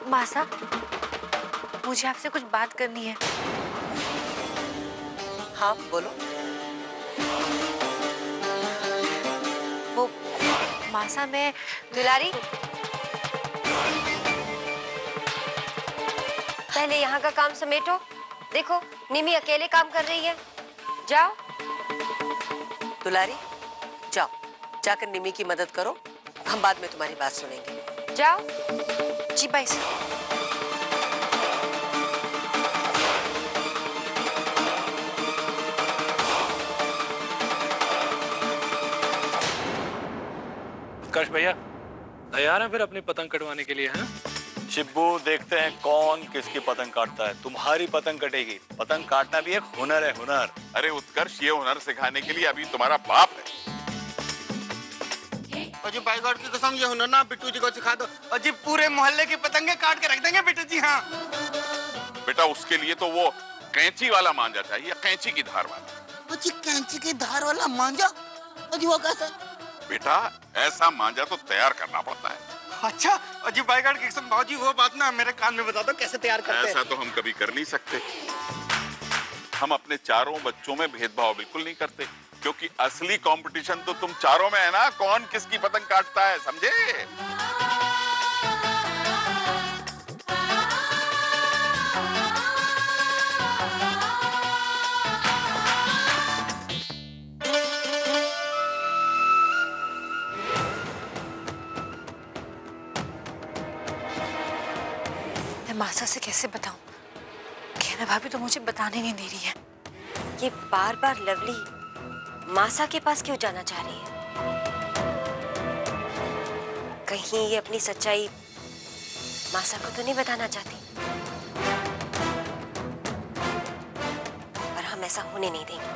मासा, मुझे आपसे कुछ बात करनी है। हाँ बोलो। वो मासा, मैं दुलारी, पहले यहाँ का काम समेटो। देखो निमी अकेले काम कर रही है। जाओ। दुलारी जाओ, जाकर निमी की मदद करो, हम बाद में तुम्हारी बात सुनेंगे। जाओ। जी बाई साहब। उत्कर्ष भैया तैयार हैं फिर अपनी पतंग कटवाने के लिए? हैं शिब्बू, देखते हैं कौन किसकी पतंग काटता है। तुम्हारी पतंग कटेगी। पतंग काटना भी एक हुनर है, हुनर। अरे उत्कर्ष, ये हुनर सिखाने के लिए अभी तुम्हारा बाप है। अजी भाई गॉड की कसम, ये हुनर ना बिट्टू जी को सिखा दो। अजी पूरे मोहल्ले की पतंगे काट के रख देंगे बिट्टू जी। हाँ बेटा, उसके लिए तो वो कैंची वाला मांझा चाहिए, कैंची की धार वाला। अजी कैंची की धार वाला मांझा? अजी वो कैसे? बेटा, ऐसा मांझा तो तैयार करना पड़ता है। अच्छा अजी भाई गॉड की कसम, भाजी वो बात ना मेरे कान में बता दो कैसे तैयार करते हैं। ऐसा तो हम कभी कर नहीं सकते। हम अपने चारों बच्चों में भेदभाव बिल्कुल नहीं करते, क्योंकि असली कंपटीशन तो तुम चारों में है ना, कौन किसकी पतंग काटता है, समझे? मैं मासा से कैसे बताऊं? कहना भाभी तो मुझे बताने नहीं दे रही है। ये बार बार लवली मासा के पास क्यों जाना चाह रही है? कहीं ये अपनी सच्चाई मासा को तो नहीं बताना चाहती? पर हम ऐसा होने नहीं देंगे।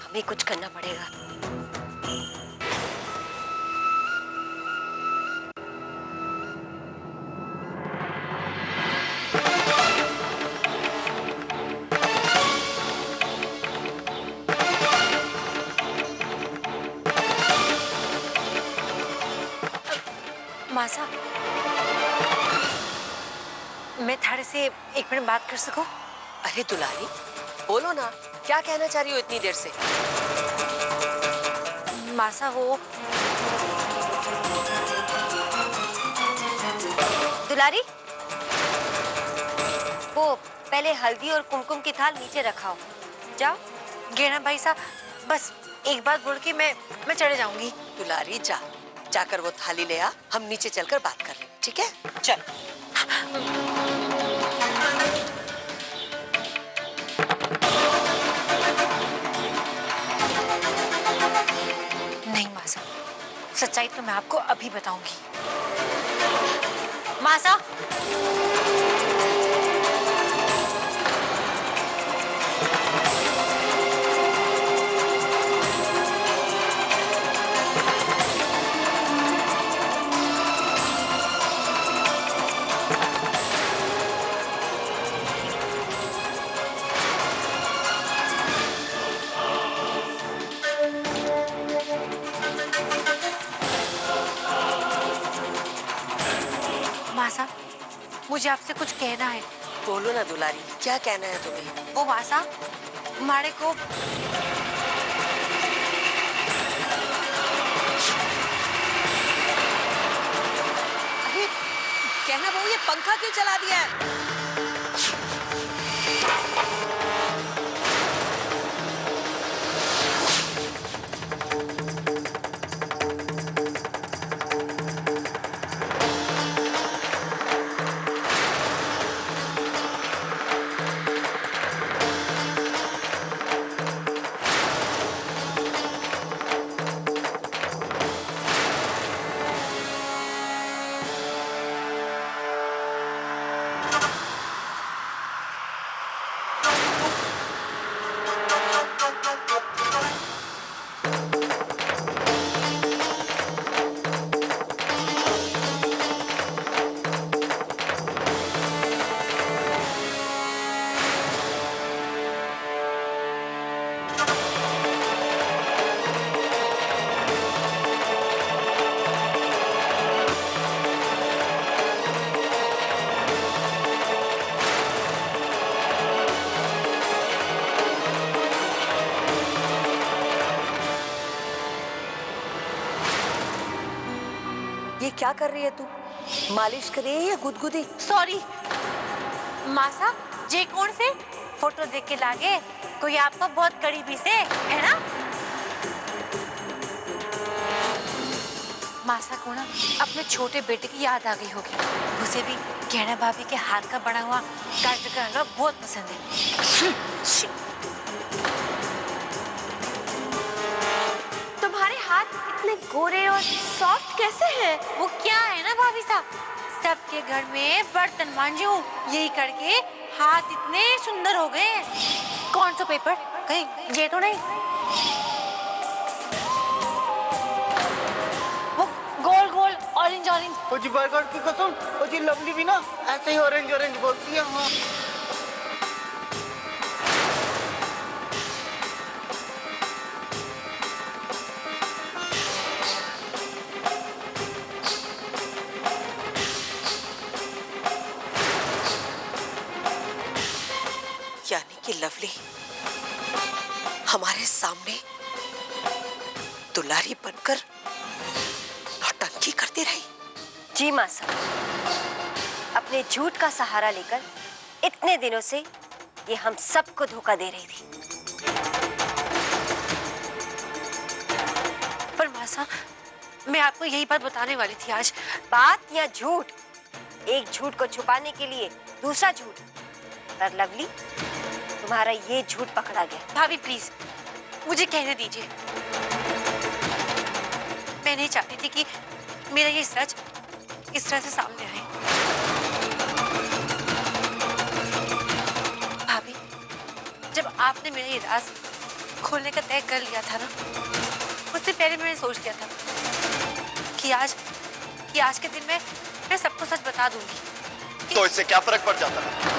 हमें कुछ करना पड़ेगा। मासा, मैं थाड़े से 1 मिनट बात कर सकूं? अरे दुलारी, बोलो ना, क्या कहना चाह रही हो इतनी देर से? मासा, वो दुलारी, वो पहले हल्दी और कुमकुम की थाल नीचे रखाओ। जाओ। गेना भाई साहब, बस एक बात बोल के मैं चले जाऊंगी। दुलारी जा, जाकर वो थाली ले आ, हम नीचे चलकर बात कर लें, ठीक है? चल। नहीं मासा, सच्चाई तो मैं आपको अभी बताऊंगी। मासा, मासा, मुझे आपसे कुछ कहना है। बोलो ना दुलारी, क्या कहना है तुम्हें? वो मासा, माड़े को अरे कहना वो, ये पंखा क्यों चला दिया है? क्या कर रही है तू? मालिश कर रही है या गुदगुदी? सॉरी मासा, जे कौन से फोटो देख के लागे कोई आपका बहुत करीबी से है ना? मासा को ना अपने छोटे बेटे की याद आ गई होगी। उसे भी गहना भाभी के हाथ का बना हुआ गाजर का हलवा बहुत पसंद है। तुम्हारे हाथ इतने गोरे और सॉफ्ट कैसे हैं? वो क्या है ना भाभी साहब, सबके घर में बर्तन मांजू यही करके हाथ इतने सुंदर हो गए। कौन सा पेपर? कहीं ये तो नहीं? वो गोल गोल ऑरेंज ऑरेंज। ओ जी बर्गर की कसम, ओ जी लवली भी ना ऐसे ही ऑरेंज ऑरेंज बोलती है। हाँ यानी कि लवली हमारे सामने दुलारी बनकर नौटंकी करती रही। जी मासा, अपने झूठ का सहारा लेकर इतने दिनों से ये हम सबको धोखा दे रही थी। पर मासा, मैं आपको यही बात बताने वाली थी आज। बात या झूठ, एक झूठ को छुपाने के लिए दूसरा झूठ। पर लवली, तुम्हारा ये झूठ पकड़ा गया। भाभी प्लीज मुझे कहने दीजिए। मैं नहीं चाहती थी कि मेरा ये सच इस तरह से सामने आए। भाभी, जब आपने मेरा ये राज खोलने का तय कर लिया था ना, उससे पहले मैंने सोच लिया था कि आज के दिन में मैं सबको सच बता दूंगी। तो इससे क्या फर्क पड़ जाता है?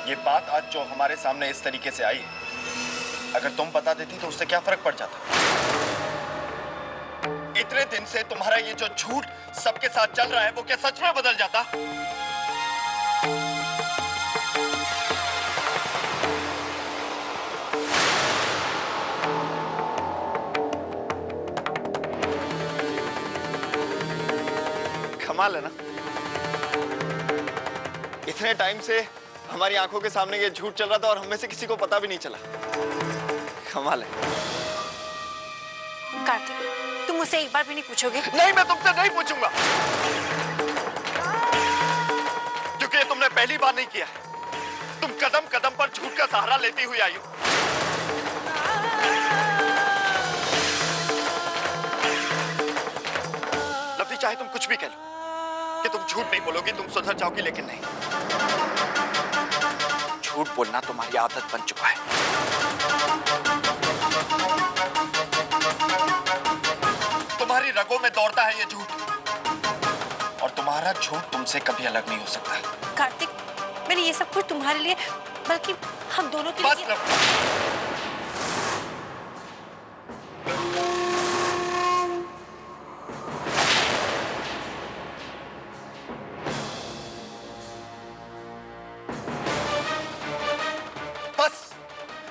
ये बात आज जो हमारे सामने इस तरीके से आई, अगर तुम बता देती तो उससे क्या फर्क पड़ जाता? इतने दिन से तुम्हारा ये जो झूठ सबके साथ चल रहा है, वो क्या सच में बदल जाता? कमाल है ना, इतने टाइम से हमारी आंखों के सामने ये झूठ चल रहा था और हमें से किसी को पता भी नहीं चला। कमाल है। कार्तिक, तुम मुझसे एक बार भी नहीं पूछोगे? नहीं, मैं तुमसे नहीं पूछूंगा, क्योंकि ये तुमने पहली बार नहीं किया है। तुम कदम कदम पर झूठ का सहारा लेती हुई आई हो। लवली, चाहे तुम कुछ भी कह लो कि तुम झूठ नहीं बोलोगी, तुम सुधर जाओगी, लेकिन नहीं, झूठ बोलना तुम्हारी आदत बन चुका है। तुम्हारी रगों में दौड़ता है ये झूठ, और तुम्हारा झूठ तुमसे कभी अलग नहीं हो सकता। कार्तिक, मैंने ये सब कुछ तुम्हारे लिए, बल्कि हम दोनों के लिए।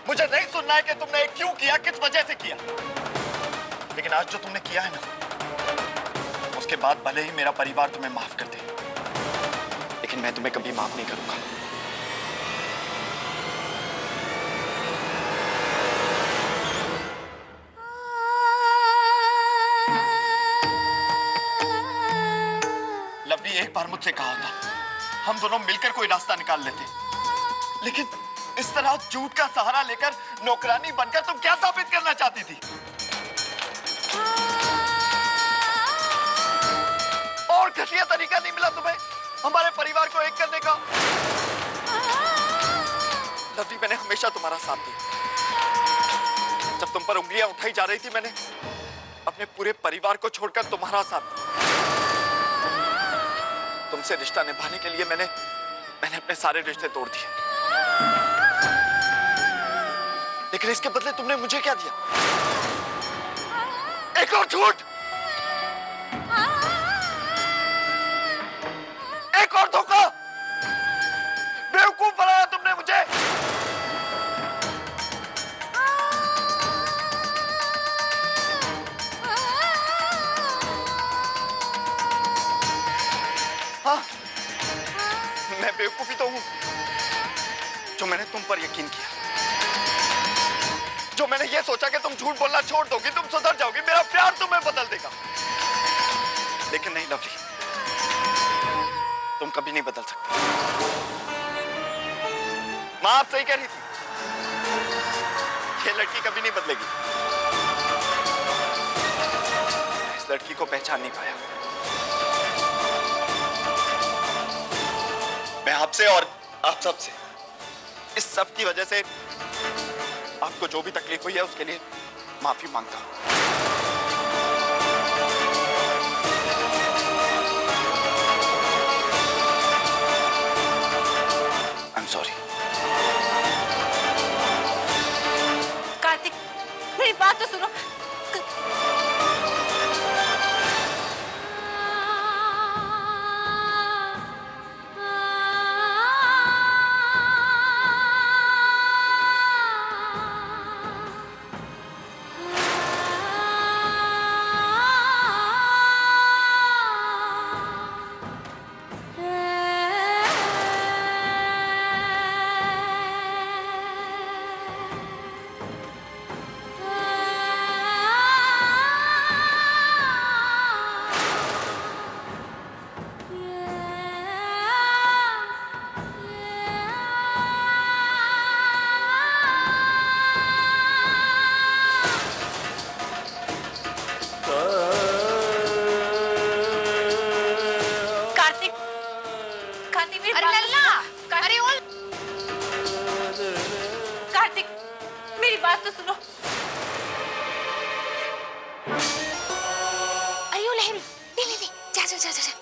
मुझे नहीं सुनना है कि तुमने क्यों किया, किस वजह से किया, लेकिन आज जो तुमने किया है ना, उसके बाद भले ही मेरा परिवार तुम्हें माफ कर दे, लेकिन मैं तुम्हें कभी माफ नहीं करूंगा। लवली, एक बार मुझसे कहा था हम दोनों मिलकर कोई रास्ता निकाल लेते, लेकिन इस तरह झूठ का सहारा लेकर नौकरानी बनकर तुम क्या साबित करना चाहती थी? और घटिया तरीका नहीं मिला तुम्हें हमारे परिवार को एक करने का? लवली, मैंने हमेशा तुम्हारा साथ दिया। जब तुम पर उंगलियां उठाई जा रही थी, मैंने अपने पूरे परिवार को छोड़कर तुम्हारा साथ दिया। तुमसे रिश्ता निभाने के लिए मैंने अपने सारे रिश्ते तोड़ दिए। लेकिन इसके बदले तुमने मुझे क्या दिया? एक और झूठ, एक और धोखा। बेवकूफ बनाया तुमने मुझे। हाँ, मैं बेवकूफी तो हूं जो मैंने तुम पर यकीन किया, जो मैंने ये सोचा कि तुम झूठ बोलना छोड़ दोगी, तुम सुधर जाओगी, मेरा प्यार तुम्हें बदल देगा। लेकिन नहीं लवली, तुम कभी नहीं बदल सकते। माँ आप सही कह रही थी, ये लड़की कभी नहीं बदलेगी। इस लड़की को पहचान नहीं पाया मैं, आपसे और आप सबसे। इस सब की वजह से आपको जो भी तकलीफ हुई है उसके लिए माफी मांगता हूं। I am sorry. कार्तिक, मेरी बात तो सुनो। बात तो सुनो। अयो लहरी, ले जा जा जा जा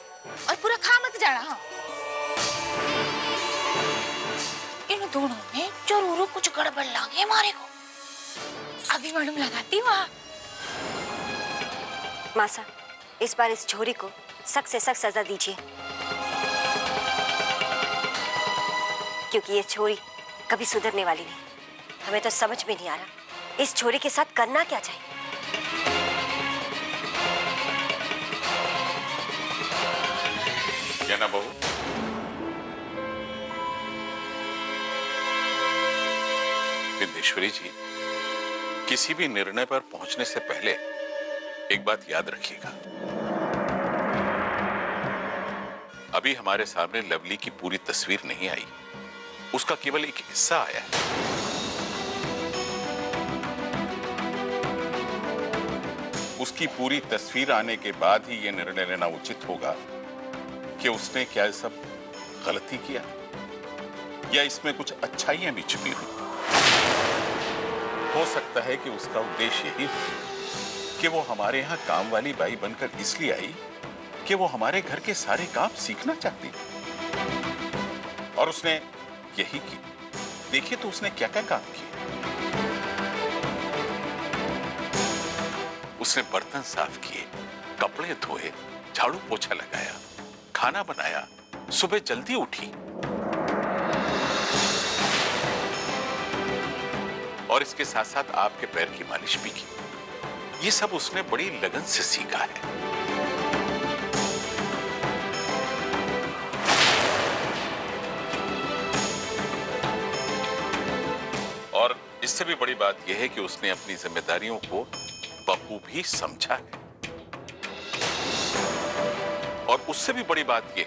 और पूरा खा मत जाना। हाँ, इन दोनों में जरूर कुछ गड़बड़ लगे हमारे को। अभी मालूम लगाती वहाँ। मासा, इस बार इस छोरी को सख्त से सख्त सजा दीजिए, क्योंकि ये छोरी कभी सुधरने वाली नहीं। हमें तो समझ में नहीं आ रहा इस छोरी के साथ करना क्या चाहिए। क्या ना बहू, विंदेश्वरी जी, किसी भी निर्णय पर पहुंचने से पहले एक बात याद रखिएगा। अभी हमारे सामने लवली की पूरी तस्वीर नहीं आई, उसका केवल एक हिस्सा आया है। उसकी पूरी तस्वीर आने के बाद ही यह निर्णय लेना उचित होगा कि उसने क्या सब गलती किया या इसमें कुछ अच्छाइयां भी छिपी हुई। हो सकता है कि उसका उद्देश्य यही हो कि वो हमारे यहाँ काम वाली बाई बनकर इसलिए आई कि वो हमारे घर के सारे काम सीखना चाहती है, और उसने यही की। देखिए तो उसने क्या क्या काम किए। उसने बर्तन साफ किए, कपड़े धोए, झाड़ू पोछा लगाया, खाना बनाया, सुबह जल्दी उठी और इसके साथ साथ आपके पैर की मालिश भी की। ये सब उसने बड़ी लगन से सीखा है। और इससे भी बड़ी बात यह है कि उसने अपनी जिम्मेदारियों को बखूबी समझा है। और उससे भी बड़ी बात यह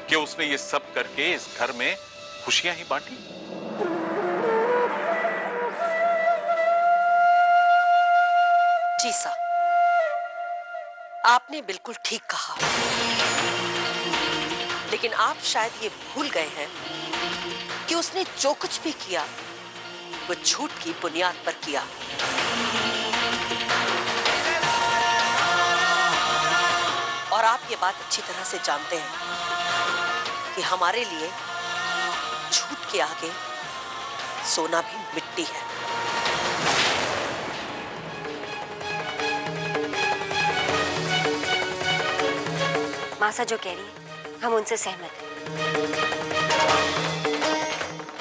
कि उसने ये सब करके इस घर में खुशियां ही बांटी। जी साहब, आपने बिल्कुल ठीक कहा, लेकिन आप शायद ये भूल गए हैं कि उसने जो कुछ भी किया वो झूठ की बुनियाद पर किया। और आप ये बात अच्छी तरह से जानते हैं कि हमारे लिए झूठ के आगे सोना भी मिट्टी है। मासा जो कह रही है हम उनसे सहमत हैं।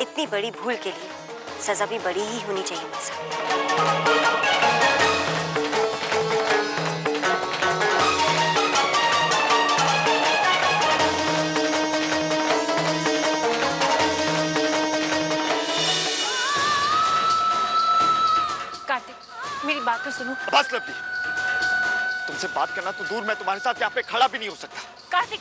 इतनी बड़ी भूल के लिए सजा भी बड़ी ही होनी चाहिए मासा। कार्तिक मेरी बात तो सुनो। बस लवली, तुमसे बात करना तो दूर, मैं तुम्हारे साथ यहाँ पे खड़ा भी नहीं हो सकता। कार्तिक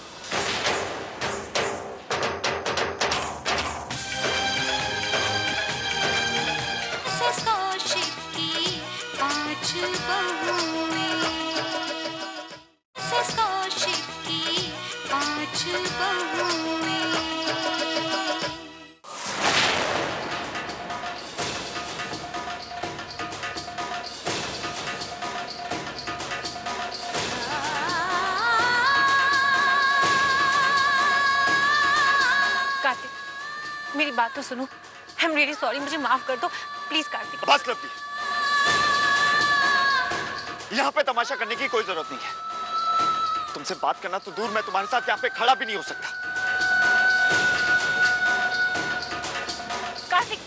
मेरी बात तो सुनो। आई एम रियली सॉरी, मुझे माफ कर दो प्लीज कार्तिक। बस लवली, यहाँ पे तमाशा करने की कोई जरूरत नहीं है। तुमसे बात करना तो दूर, मैं तुम्हारे साथ यहाँ पे खड़ा भी नहीं हो सकता। कार्तिक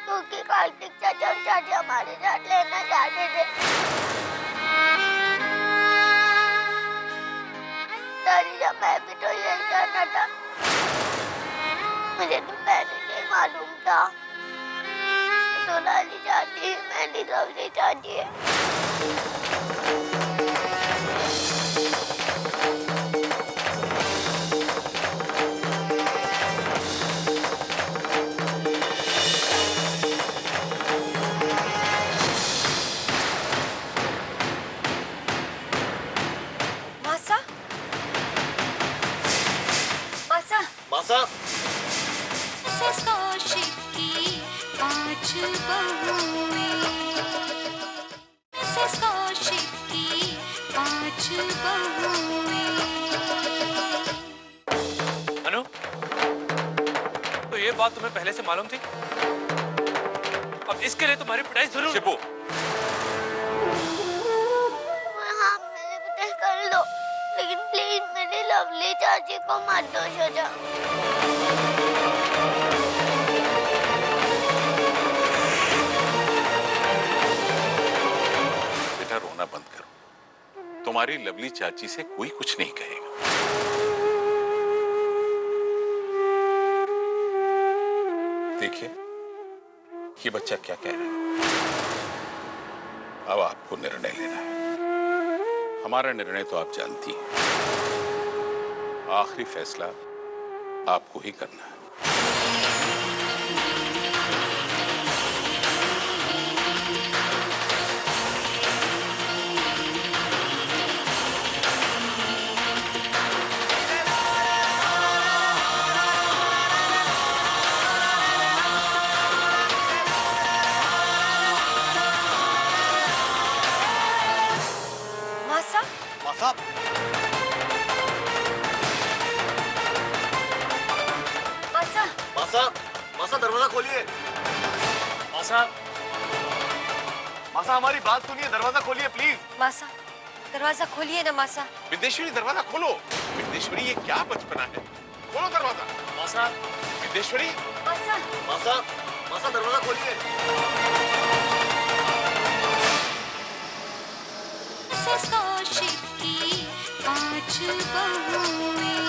क्योंकि कार्तिक चाचा और चाची हमारे साथ लेना चाहते थे। दादी जब मैं भी तो यही करना था, मुझे तो पहले नहीं मालूम था। तो दादी चाहती है, मैं नहीं लवली चाहती है। अनु, तो ये बात तुम्हें पहले से मालूम थी? अब इसके लिए तुम्हारी पिटाई जरूर। शिबू, हाँ मेरे पिटाई कर लो, लेकिन प्लीज मेरी लवली चाची को मत दो सजा। बेटा रोना बंद करो। तुम्हारी लवली चाची से कोई कुछ नहीं कहेगा। देखिए, ये बच्चा क्या कह रहा है। अब आपको निर्णय लेना है। हमारा निर्णय तो आप जानती हैं। आखिरी फैसला आपको ही करना है। मासा, मासा दरवाजा खोलिए। मासा, मासा हमारी बात सुनिए, दरवाजा खोलिए प्लीज। मासा, दरवाजा खोलिए ना मासा। विदेश्वरी दरवाजा खोलो। विदेश्वरी ये क्या बचपना है, खोलो दरवाजा। मासा, विदेश्वरी। मासा, मासा, मासा दरवाजा खोलिए। कौशिक की 5 बहुएं